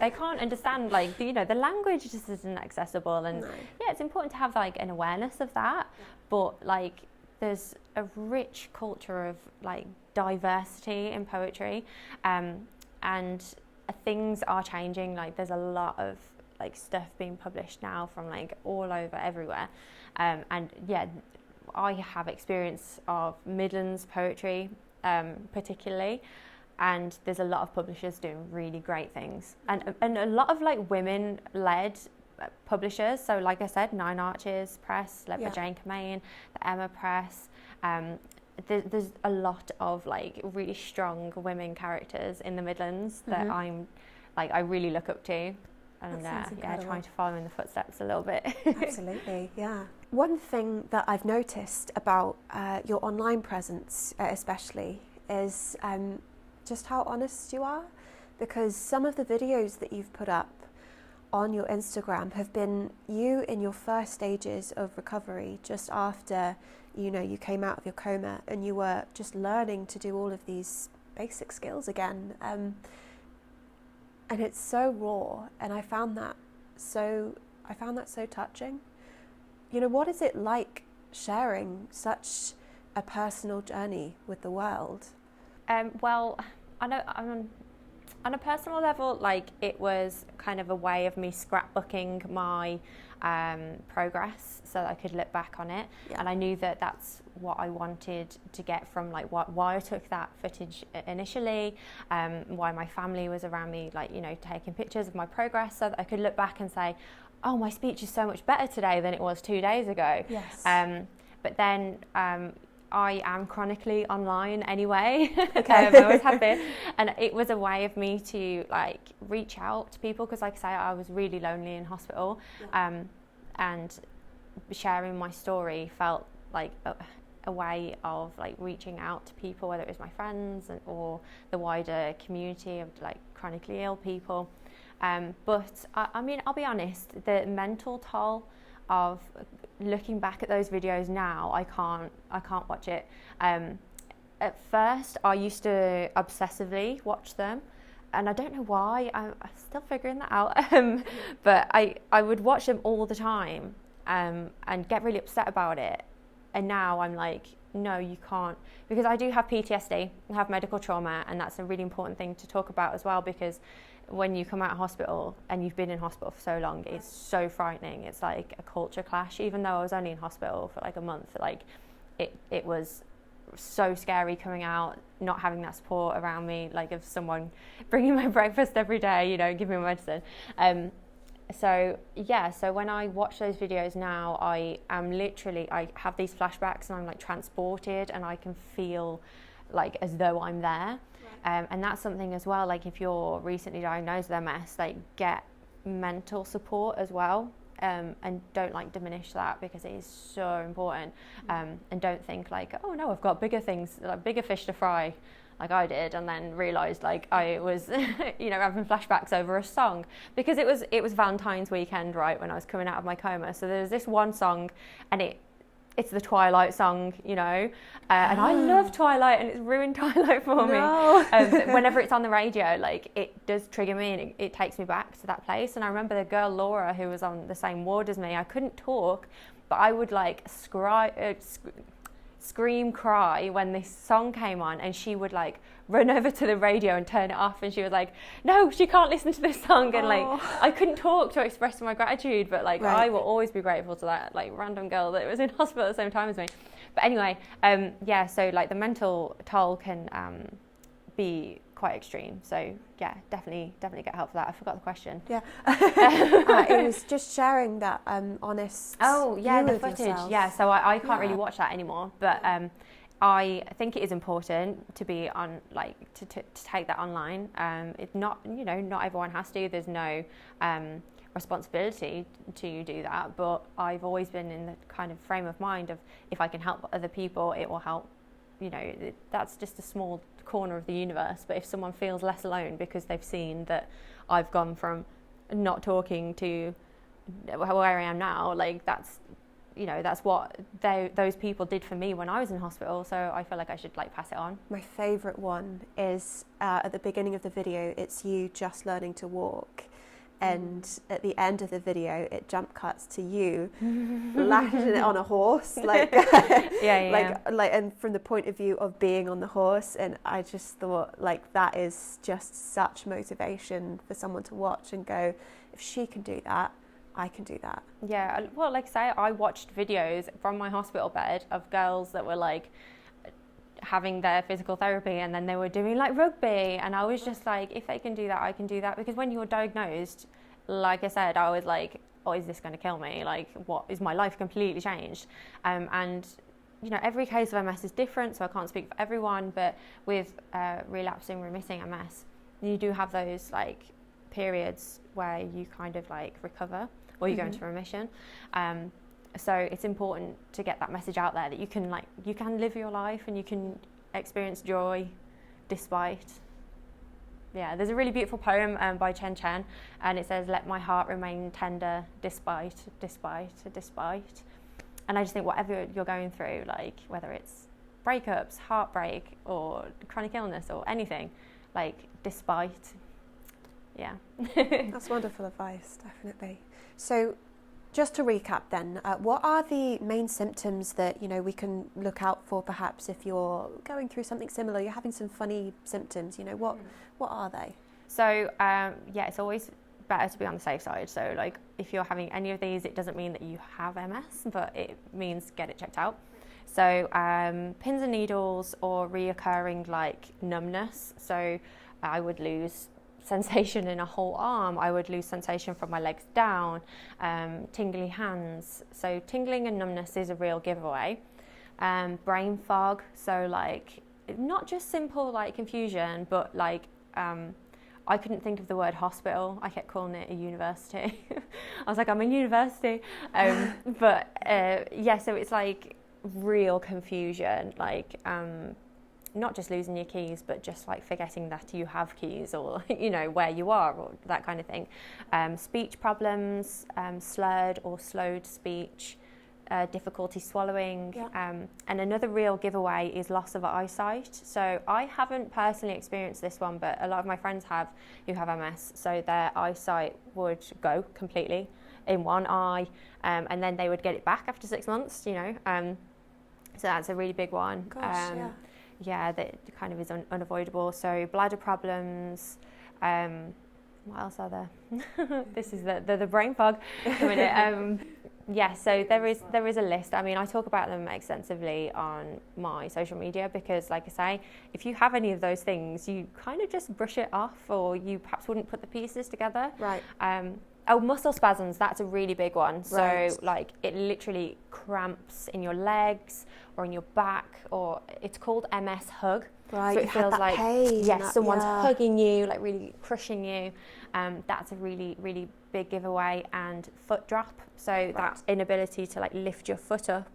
they can't understand, like, you know, the language just isn't accessible. And yeah, it's important to have like an awareness of that, but like, there's a rich culture of like diversity in poetry, and things are changing. Like, there's a lot of like stuff being published now from like all over everywhere, and yeah, I have experience of Midlands poetry, particularly, and there's a lot of publishers doing really great things, and a lot of like women-led publishers. So like I said, Nine Arches Press, led by Jane Kamain, the Emma Press. There's a lot of like really strong women characters in the Midlands that I really look up to, and trying to follow in the footsteps a little bit. Absolutely, yeah. One thing that I've noticed about your online presence, especially, is just how honest you are, because some of the videos that you've put up on your Instagram have been you in your first stages of recovery, just after you came out of your coma, and you were just learning to do all of these basic skills again, and it's so raw, and I found that so touching. What is it like sharing such a personal journey with the world? Well, I know on a personal level, like, it was kind of a way of me scrapbooking my progress so that I could look back on it. And I knew that that's what I wanted to get from like why I took that footage initially, why my family was around me, like, taking pictures of my progress, so that I could look back and say, oh, my speech is so much better today than it was 2 days ago. Yes. But then I am chronically online anyway. I always have been, and it was a way of me to like reach out to people, because like I say, I was really lonely in hospital, and sharing my story felt like a way of like reaching out to people, whether it was my friends or the wider community of like chronically ill people. But I mean, I'll be honest, the mental toll of looking back at those videos now, I can't watch it. At first, I used to obsessively watch them, and I don't know why. I'm still figuring that out. But I would watch them all the time, and get really upset about it. And now I'm like, no, you can't, because I do have PTSD, I have medical trauma, and that's a really important thing to talk about as well, because when you come out of hospital and you've been in hospital for so long, it's so frightening. It's like a culture clash. Even though I was only in hospital for like a month, like it was so scary coming out, not having that support around me, like of someone bringing my breakfast every day, giving me medicine. So when I watch those videos now, I have these flashbacks, and I'm like transported, and I can feel like as though I'm there. And that's something as well, like if you're recently diagnosed with MS, like get mental support as well, and don't like diminish that, because it is so important. And don't think like, oh no, I've got bigger things, like bigger fish to fry, like I did, and then realised like I was having flashbacks over a song, because it was Valentine's weekend, right, when I was coming out of my coma. So there was this one song, and it's the Twilight song, and I love Twilight, and it's ruined Twilight for me. Whenever it's on the radio, like, it does trigger me, and it takes me back to that place. And I remember the girl Laura, who was on the same ward as me, I couldn't talk, but I would like scream, cry when this song came on, and she would like run over to the radio and turn it off, and she was like, no, she can't listen to this song. And like, I couldn't talk to express my gratitude, but like, I will always be grateful to that like random girl that was in hospital at the same time as me. But anyway, so like the mental toll can be quite extreme. So yeah, definitely get help for that. I forgot the question. It was just sharing that honest the footage. Yourself. So I can't really watch that anymore, but I think it is important to be on, like, to take that online. It's not, not everyone has to. There's no responsibility to do that, but I've always been in the kind of frame of mind of, if I can help other people, it will help. That's just a small corner of the universe, but if someone feels less alone because they've seen that I've gone from not talking to where I am now, like, that's what those people did for me when I was in hospital, so I feel like I should like pass it on. My favourite one is at the beginning of the video, it's you just learning to walk, and at the end of the video it jump cuts to you lashing it on a horse, like and from the point of view of being on the horse. And I just thought, like, that is just such motivation for someone to watch and go, if she can do that, I can do that. Yeah, well, like I say, I watched videos from my hospital bed of girls that were like having their physical therapy, and then they were doing like rugby, and I was just like, if they can do that, I can do that. Because when you're diagnosed, like I said, I was like, oh, is this going to kill me? Like, what is my life completely changed? And you know, every case of MS is different, so I can't speak for everyone, but with relapsing remitting MS, you do have those like periods where you kind of like recover, or you go into remission. So it's important to get that message out there that you can live your life and you can experience joy despite. Yeah, there's a really beautiful poem by Chen Chen, and it says, "Let my heart remain tender despite. And I just think whatever you're going through, like whether it's breakups, heartbreak, or chronic illness, or anything, like despite. Yeah. That's wonderful advice, definitely. So just to recap then, what are the main symptoms that, you know, we can look out for perhaps if you're going through something similar, you're having some funny symptoms, you know, what are they? So, it's always better to be on the safe side. So like if you're having any of these, it doesn't mean that you have MS, but it means get it checked out. So pins and needles or reoccurring like numbness. So I would lose sensation in a whole arm, I would lose sensation from my legs down, tingly hands. So tingling and numbness is a real giveaway. Brain fog, so like not just simple like confusion, but like I couldn't think of the word hospital, I kept calling it a university. I was like, I'm in university. So it's like real confusion, like not just losing your keys, but just like forgetting that you have keys, or you know where you are, or that kind of thing. Speech problems, slurred or slowed speech, difficulty swallowing, and another real giveaway is loss of eyesight. So I haven't personally experienced this one, but a lot of my friends have who have MS. So their eyesight would go completely in one eye, and then they would get it back after 6 months. You know, so that's a really big one. Gosh, yeah, that kind of is unavoidable. So bladder problems, what else are there? This is the brain fog. So there is a list. I mean, I talk about them extensively on my social media because, like I say, if you have any of those things, you kind of just brush it off, or you perhaps wouldn't put the pieces together. Right. Muscle spasms, that's a really big one. So Right. like it literally cramps in your legs or in your back, or it's called MS hug. Right, so you it had feels that like pain, someone's hugging you, like really crushing you. That's a really, really big giveaway. And foot drop, so that inability to like lift your foot up,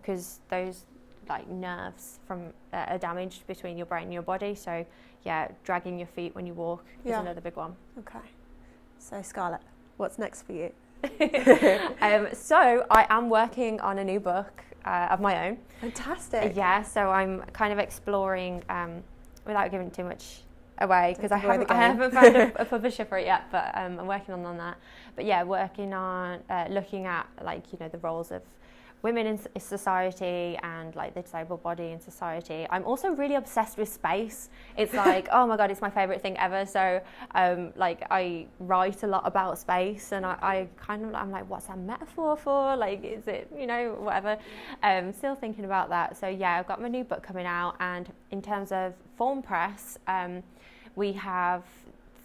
because those like nerves from are damaged between your brain and your body. So yeah, dragging your feet when you walk is another big one. Okay. So Scarlett, what's next for you? So I am working on a new book of my own. Fantastic. Yeah, so I'm kind of exploring, without giving too much away, because I haven't found a publisher for it yet, but I'm working on that. But yeah, working on looking at like, you know, the roles of women in society and like the disabled body in society. I'm also really obsessed with space. It's like, oh my God, it's my favorite thing ever. So like I write a lot about space, and I'm like, what's that metaphor for? Like, is it, you know, whatever. Still thinking about that. So yeah, I've got my new book coming out, and in terms of form press, we have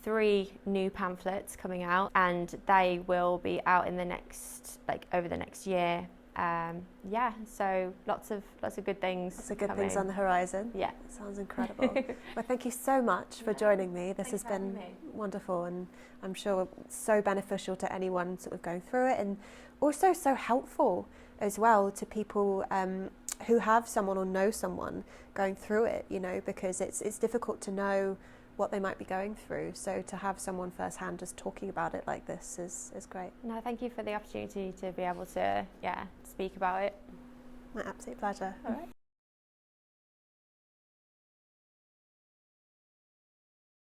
3 new pamphlets coming out, and they will be out in the next, like over the next year. So lots of good things. Lots of good coming. things on the horizon. Yeah, sounds incredible. Well, thank you so much for joining me. This has been wonderful, and I'm sure so beneficial to anyone sort of going through it, and also so helpful as well to people who have someone or know someone going through it. You know, because it's difficult to know what they might be going through. So to have someone firsthand just talking about it like this is great. No, thank you for the opportunity to be able to speak about it. My absolute pleasure. All right.